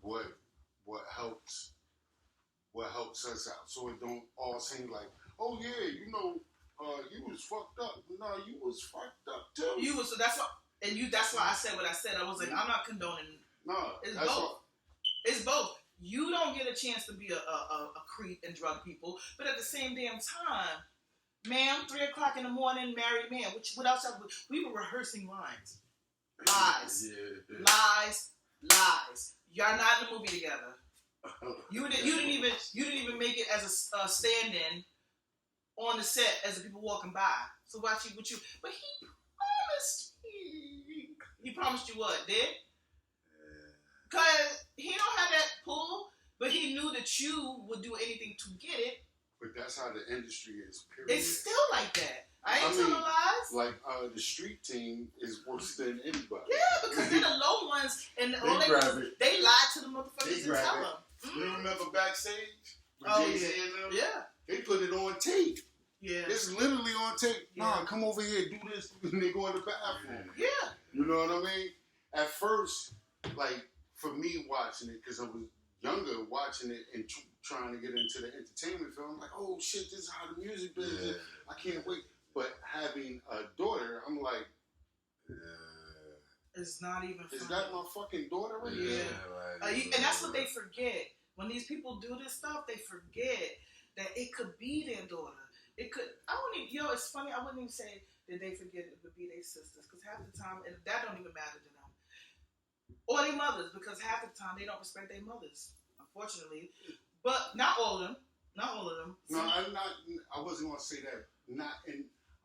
what helps us out, so it don't all seem like, oh yeah, you was fucked up. No, you was fucked up too. You was, so that's what, and you. That's why I said what I said. I was like, I'm not condoning. No, it's both. It's both. You don't get a chance to be a creep and drug people, but at the same damn time, ma'am, 3:00 in the morning, married man. What else? We were rehearsing lines. Lies. Yeah. Lies. Y'all not in the movie together. You didn't even make it as a stand-in on the set as the people walking by. So watch you with you. But he promised you what, did? Cause he don't have that pull, but he knew that you would do anything to get it. But that's how the industry is. Period. It's still like that. I ain't telling lies. Like the street team is worse than anybody. Yeah, because they're the low ones, and they lied to the motherfuckers and tell them. You remember backstage? Jay-Z and them? Yeah. They put it on tape. Yeah. It's literally on tape. Yeah. Nah, come over here, do this, and they go in the bathroom. Yeah. You know what I mean? At first, like, for me watching it, because I was younger watching it and trying to get into the entertainment film, I'm like, oh shit, this is how the music business is. I can't wait. But having a daughter, I'm like, it's not even funny. Is that my fucking daughter right here? Yeah. And that's what they forget. When these people do this stuff, they forget that it could be their daughter. It could, it's funny, I wouldn't even say that they forget it would be their sisters, because half the time, and that don't even matter to them. Or their mothers, because half the time they don't respect their mothers, unfortunately. But not all of them. No, I wasn't going to say that.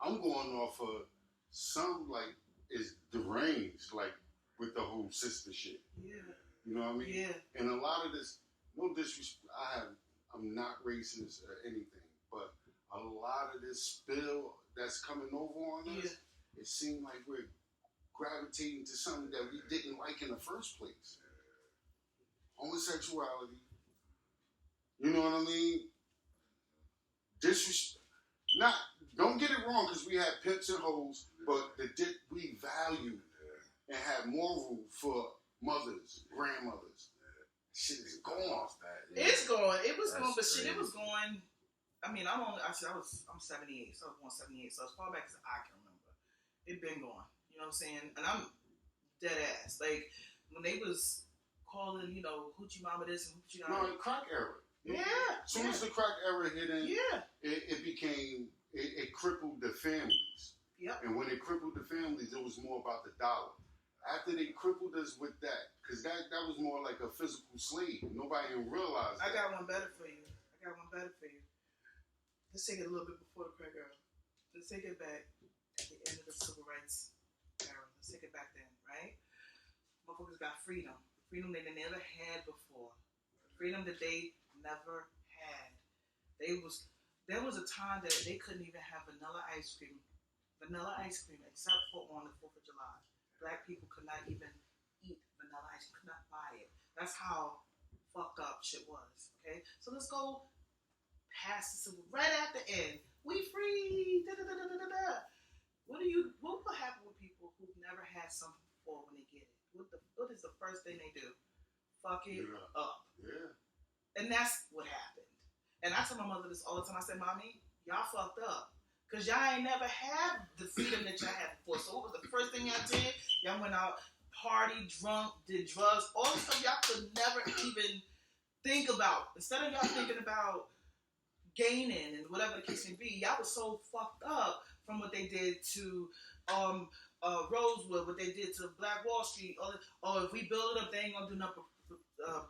I'm going off of some, like, is deranged, like, with the whole sister shit. Yeah. You know what I mean? Yeah. And a lot of this, no disrespect, I'm not racist or anything, but a lot of this spill that's coming over on us, it seemed like we're gravitating to something that we didn't like in the first place. Homosexuality. You know what I mean? Don't get it wrong, because we had pimps and hoes, but we value and have moral for mothers, grandmothers. Shit is going. It's going. It was going, but shit, it was going. I mean, I'm 78, so I was born 78, so as far back as I can remember, it been going. You know what I'm saying? And I'm dead ass. Like, when they was calling, hoochie mama this and hoochie mama. No, the crack era. Yeah. As soon as the crack era hit in, it crippled the families. Yep. And when it crippled the families, it was more about the dollar. After they crippled us with that, because that was more like a physical slave. Nobody even realized that. I got one better for you. Let's take it a little bit before the crack era. Let's take it back at the end of the civil rights era. Let's take it back then, right? Motherfuckers got freedom. Freedom they never had before. Freedom that they never had. There was a time that they couldn't even have vanilla ice cream except for on the 4th of July. Black people could not even eat vanilla ice cream, could not buy it. That's how fucked up shit was. Okay? So let's go past the civil right at the end. We free. What will happen with people who've never had something before when they get it? What is the first thing they do? Fuck it up. Yeah. And that's what happened. And I tell my mother this all the time. I say, Mommy, y'all fucked up. Because y'all ain't never had the freedom that y'all had before. So what was the first thing y'all did? Y'all went out, party, drunk, did drugs, all the stuff y'all could never even think about. Instead of y'all thinking about gaining and whatever the case may be, y'all was so fucked up from what they did to Rosewood, what they did to Black Wall Street, or if we build it up, they ain't gonna do nothing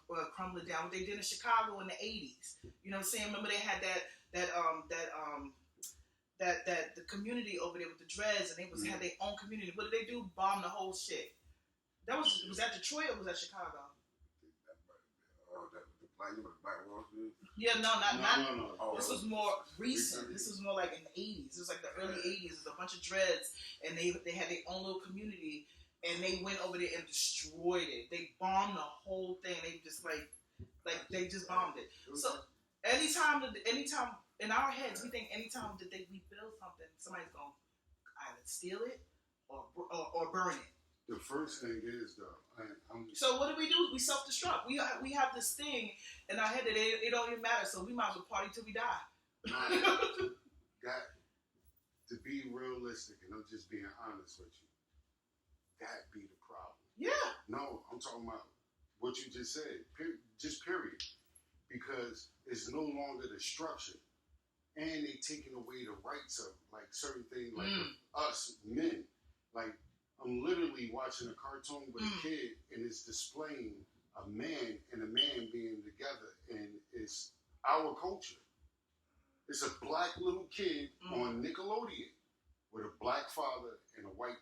but crumble it down. What they did in Chicago in the 80s. You know what I'm saying? Remember they had the community over there with the dreads, and they had their own community. What did they do? Bomb the whole shit. Was that Detroit or was that Chicago? Yeah, no. This was more recent. This was more like in the 80s. It was like the early 80s. It was a bunch of dreads, and they had their own little community, and they went over there and destroyed it. They bombed the whole thing. They just they just bombed it. So anytime in our heads we think anytime that we build something, somebody's gonna either steal it or burn it. The first thing is though, so what do? We self-destruct. We have this thing in our head that it don't even matter. So we might as well party till we die. That, to be realistic, and I'm just being honest with you, that be the problem. Yeah. No, I'm talking about what you just said. Period. Because it's no longer the structure, and they taking away the rights of like certain things, like us men. Like, I'm literally watching a cartoon with a kid, and it's displaying a man and a man being together, and it's our culture. It's a black little kid on Nickelodeon with a black father and a white.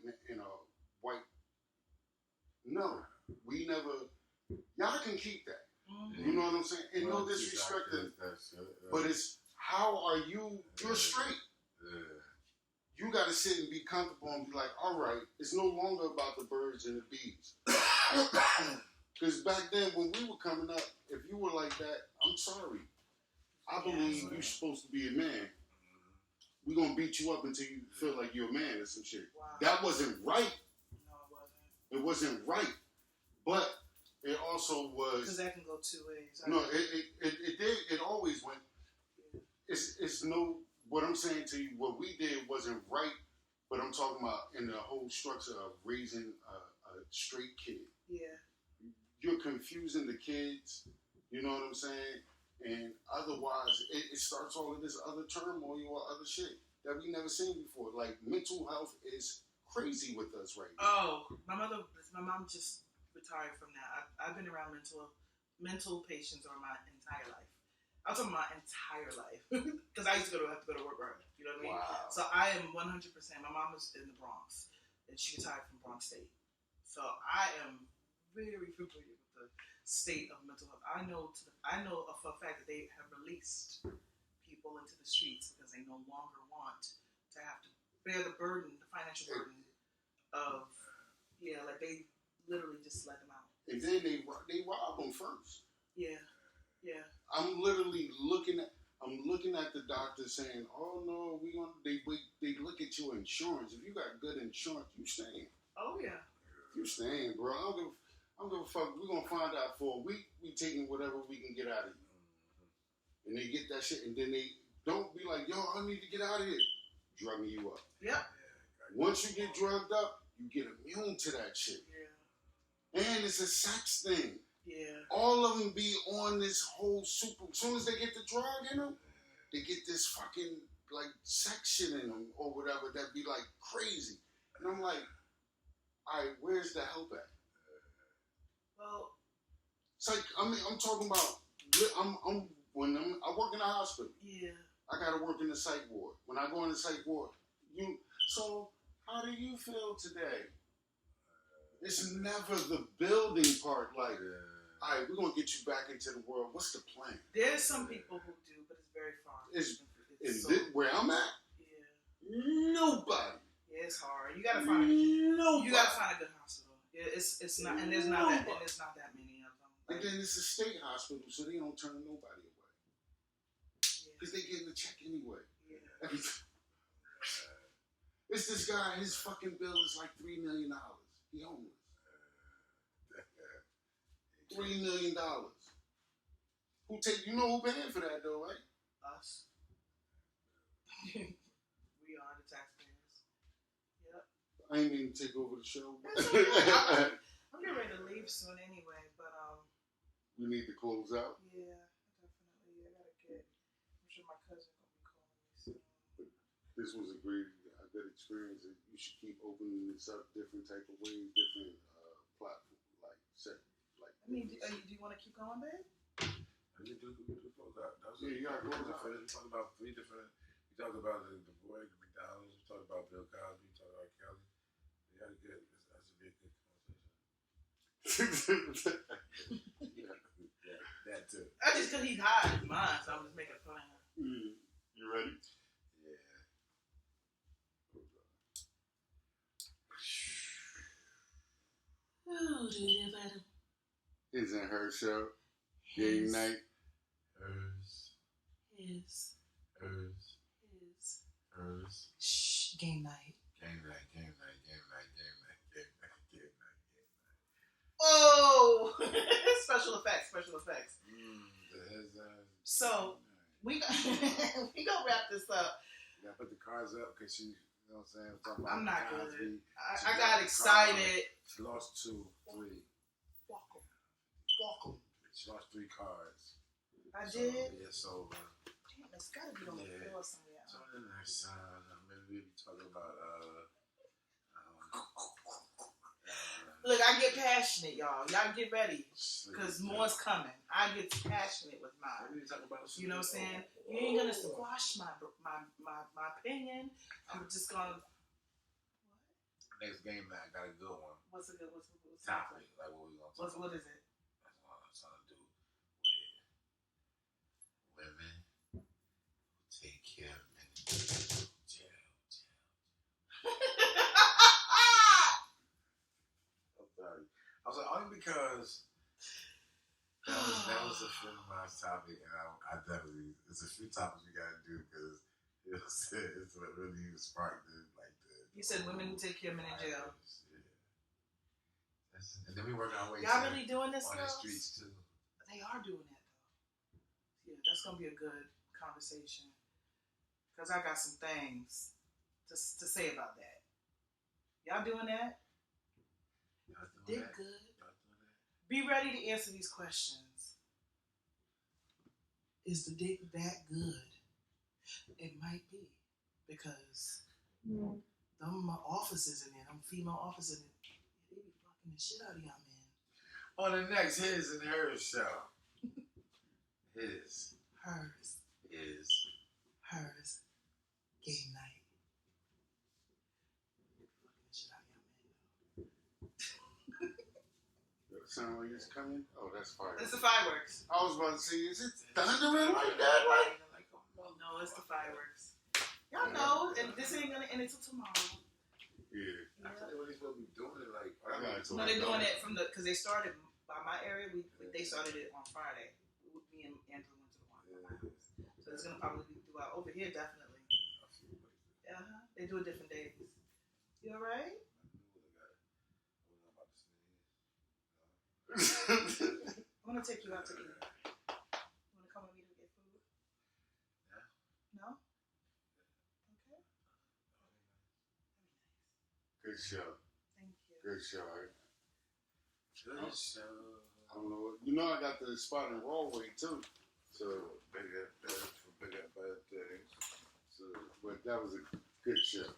No, we never. Y'all can keep that. You know what I'm saying? And no disrespect, but it's how are you? You're straight. You got to sit and be comfortable and be like, all right, it's no longer about the birds and the bees. Because back then, when we were coming up, if you were like that, I'm sorry. I believe you're supposed to be a man. We're going to beat you up until you feel like you're a man or some shit. Wow. That wasn't right. No, it wasn't. It wasn't right. But it also was... Because that can go two ways. No, it did. It always went... It's no... What I'm saying to you, what we did wasn't right, but I'm talking about in the whole structure of raising a straight kid. Yeah. You're confusing the kids, you know what I'm saying? And otherwise, it starts all of this other turmoil or other shit that we never seen before. Like, mental health is crazy with us right now. Oh, my mom just retired from that. I've been around mental patients over my entire life. I'm talking my entire life. Because I used to have to go to work early. You know what I mean? Wow. So I am 100%. My mom was in the Bronx. And she retired from Bronx State. So I am very familiar with the state of mental health. I know for a fact that they have released people into the streets because they no longer want to have to bear the burden, the financial burden of, like they literally just let them out. And then they rob them first. Yeah. I'm literally looking at the doctor saying, "Oh no, they look at your insurance. If you got good insurance, you staying." Oh yeah. You staying, bro. I don't give a fuck. We're gonna find out for a week. We taking whatever we can get out of you. And they get that shit, and then they don't be like, "Yo, I need to get out of here." Drugging you up. Yeah. Once you get drugged up, you get immune to that shit. Yeah. And it's a sex thing. Yeah. All of them be on this whole super. As soon as they get the drug in them, they get this fucking like section in them or whatever that be like crazy. And I'm like, all right, where's the help at? Well, it's like I'm talking about. I work in a hospital. Yeah. I gotta work in the psych ward. When I go in the psych ward, so how do you feel today? It's never the building part. Like, all right, we're gonna get you back into the world. What's the plan? There's some people who do, but it's very far. Where I'm at? Yeah. Nobody. Yeah, it's hard. You gotta find a good hospital. Yeah, it's not, and there's not that many of them. And then it's a state hospital, so they don't turn nobody away. Because they getting the check anyway. Yeah. It's this guy. His fucking bill is like $3 million. He homeless. $3 million. You know who paying for that though, right? Us. We are the taxpayers. Yep. I ain't mean to take over the show. I'm getting ready to leave soon anyway, but we need to close out. Yeah, definitely. I'm sure my cousin gonna be calling me soon. This was a good experience. You should keep opening this up different type of ways, different platforms, I mean, do you want to keep going, babe? You close out. You gotta close out. We talked about three different. We talked about the boy McDonald's. We talked about Bill Cosby. We talked about Kelly. We had a good. That's a very good conversation. Yeah, that too. I just because he's high in his mind, so I'm just making fun of him. You ready? Oh, Isn't her show? Game night. His. Hers. Shh, game night. Game night. Whoa! Special effects. So we we gonna wrap this up. You gotta put the cards up because she, you know what I'm saying? I'm not good. I got excited. She lost 2, 3. Walk 'em. She lost 3 cards. I did? Yeah, so. Damn, it's gotta be on the floor somewhere. So then next maybe we'll be talking about, Look, I get passionate, y'all. Y'all get ready. Because more's coming. I get passionate with mine. You know what I'm saying? You ain't gonna squash my opinion. I'm just gonna. Next game night, I got a good one. What's topic? Like what we gonna talk about? What is it? That's what I'm trying to do with women who take care of men in jail. I'm sorry. I was like, only because that was a friend-of-mine's topic, and I definitely, it's a few topics we gotta do because it's what really sparked the You said women who take care of men in jail. Yeah. And then we work our way. Y'all really doing this on girls? the streets too. They are doing that though. Yeah, that's gonna be a good conversation. Cause I got some things to say about that. Y'all doing that? They're good. Be ready to answer these questions. Is the dick that good? It might be. Because them officers in there, them female officers in there, they be fucking the shit out of y'all, man. On the next His and Hers show. Hers. Game night. Fucking the shit out of y'all, man. Sound like it's coming? Oh, that's fire. It's the fireworks. I was about to say, is it thundering like that? Like? No, it's the fireworks. Y'all know, and this ain't gonna end until tomorrow. Yeah. I thought they were supposed to be doing it like. No, they're doing it from because they started by my area. They started it on Friday. Me and Andrew went to the one by my house, so it's gonna probably be throughout over here definitely. They do it different days. You all right? I'm gonna take you out to eat. You wanna come with me to get food? No? Okay. Good show. Thank you. Good show. Good show. I don't know. You know, I got the spot in Rawway too. So bigger things. So, but that was a good show.